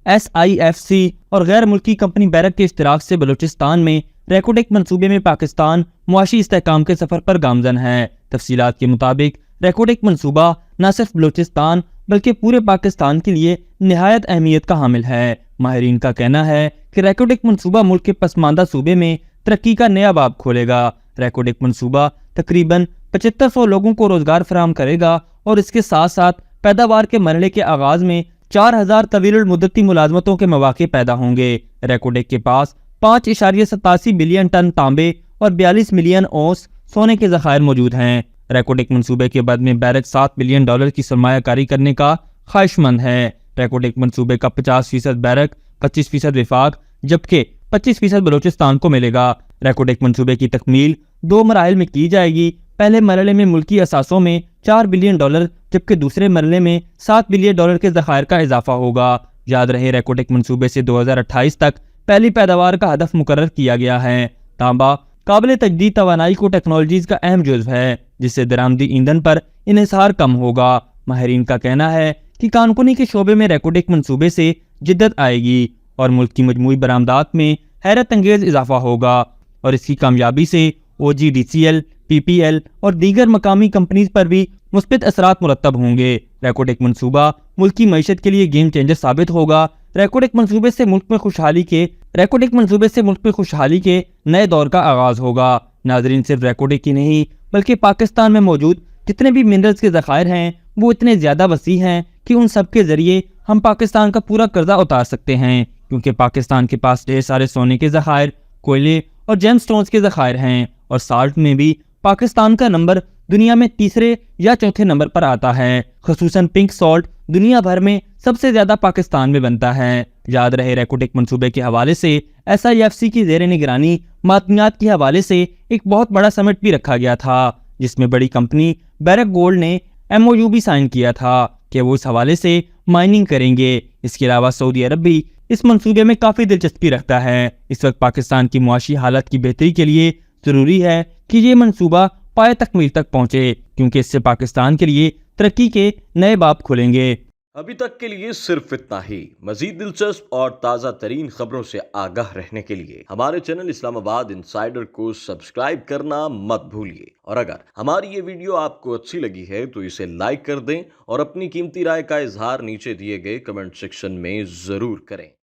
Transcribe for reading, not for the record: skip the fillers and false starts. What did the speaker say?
SIFC और गैर मुल्की कंपनी बैरक के इश्तराक से बलूचिस्तान में रेकोडेक मंसूबे में पाकिस्तान मुआशी इस्तेहकाम के सफर पर गामजन है। तफसीलात के मुताबिक रेकोडेक मंसूबा न सिर्फ बलूचिस्तान बल्कि पूरे पाकिस्तान के लिए निहायत अहमियत का हामिल है। माहिरीन का कहना है कि रेकोडेक मंसूबा मुल्क के पसमानदा सूबे में तरक्की का नया बाब खोलेगा। रेकोडेक मंसूबा तकरीबन 7500 लोगों को रोजगार फराहम करेगा और इसके साथ साथ पैदावार के मरहले के आगाज में 4000 तवील मुद्दती मुलाजमतों के मौके पैदा होंगे। रेकोडेक के पास 5.87 बिलियन टन तांबे और 42 मिलियन औंस सोने के ज़खायर मौजूद हैं। रेकोडेक मंसूबे के बाद में बैरक $7 बिलियन की सरमायाकारी करने का ख्वाहिशमंद है। रेकोडेक मंसूबे का 50% बैरक, 25% विफाक जबकि 25% बलूचिस्तान को मिलेगा। रेकोडेक मंसूबे की तकमील 2 मराहिल में की जाएगी। पहले मरहले में मुल्की असासों में $4 बिलियन जबकि दूसरे मरहले में $7 बिलियन के ज़खायर का इजाफा होगा। याद रहे रेकोडेक मंसूबे से 2028 तक पहली पैदावार का हदफ मुकर्रर किया गया है। तांबा काबिल तजदीद तवानाई को टेक्नोलॉजीज का अहम जुज़्व है जिससे दरामदी ईंधन पर इन्हिसार कम होगा। माहिरीन का कहना है कि कानकुनी के शोबे में रेकोडेक मंसूबे से जिद्दत आएगी और मुल्क की मजमूई बरामदात में हैरत अंगेज इजाफा होगा और इसकी कामयाबी से OGDCL, PPL और दीगर मकामी कंपनीज पर भी मुस्बित असरात मुरत्तब होंगे। रेकोडेक मंसूबा मुल्क की मईशत के लिए गेम चेंजर साबित होगा। रेकोडेक मंसूबे से मुल्क में खुशहाली के नए दौर का आगाज होगा। नाजरीन, सिर्फ रेकोडेक ही नहीं बल्कि पाकिस्तान में मौजूद जितने भी मिनरल्स के ज़खायर हैं वो इतने ज़्यादा वसी हैं कि उन सब के ज़रिए हम पाकिस्तान का पूरा कर्जा उतार सकते हैं, क्योंकि पाकिस्तान के पास ढेर सारे सोने के ज़खायर, कोयले और जेम स्टोन्स के ज़खायर हैं और साल्ट में भी पाकिस्तान का नंबर दुनिया में तीसरे या चौथे नंबर पर आता है। खुसूसन पिंक सॉल्ट दुनिया भर में सबसे ज्यादा पाकिस्तान में बनता है। याद रहे रेकोडेक मंसूबे के हवाले से SIFC की ज़ेरे निगरानी मादनियात के हवाले से एक बहुत बड़ा समिट भी रखा गया था जिसमें बड़ी कंपनी बैरक गोल्ड ने MOU भी साइन किया था कि वो इस हवाले से माइनिंग करेंगे। इसके अलावा सऊदी अरब भी इस मंसूबे में काफ़ी दिलचस्पी रखता है। इस वक्त पाकिस्तान की मुआशी हालत की बेहतरी के लिए ज़रूरी है कि ये मंसूबा पाए तकमील तक पहुँचे, क्योंकि इससे पाकिस्तान के लिए तरक्की के नए बाब खुलेंगे। अभी तक के लिए सिर्फ इतना ही। मजीद दिलचस्प और ताज़ा तरीन खबरों से आगाह रहने के लिए हमारे चैनल इस्लामाबाद इंसाइडर को सब्सक्राइब करना मत भूलिए। और अगर हमारी ये वीडियो आपको अच्छी लगी है तो इसे लाइक कर दें और अपनी कीमती राय का इजहार नीचे दिए गए कमेंट सेक्शन में ज़रूर करें।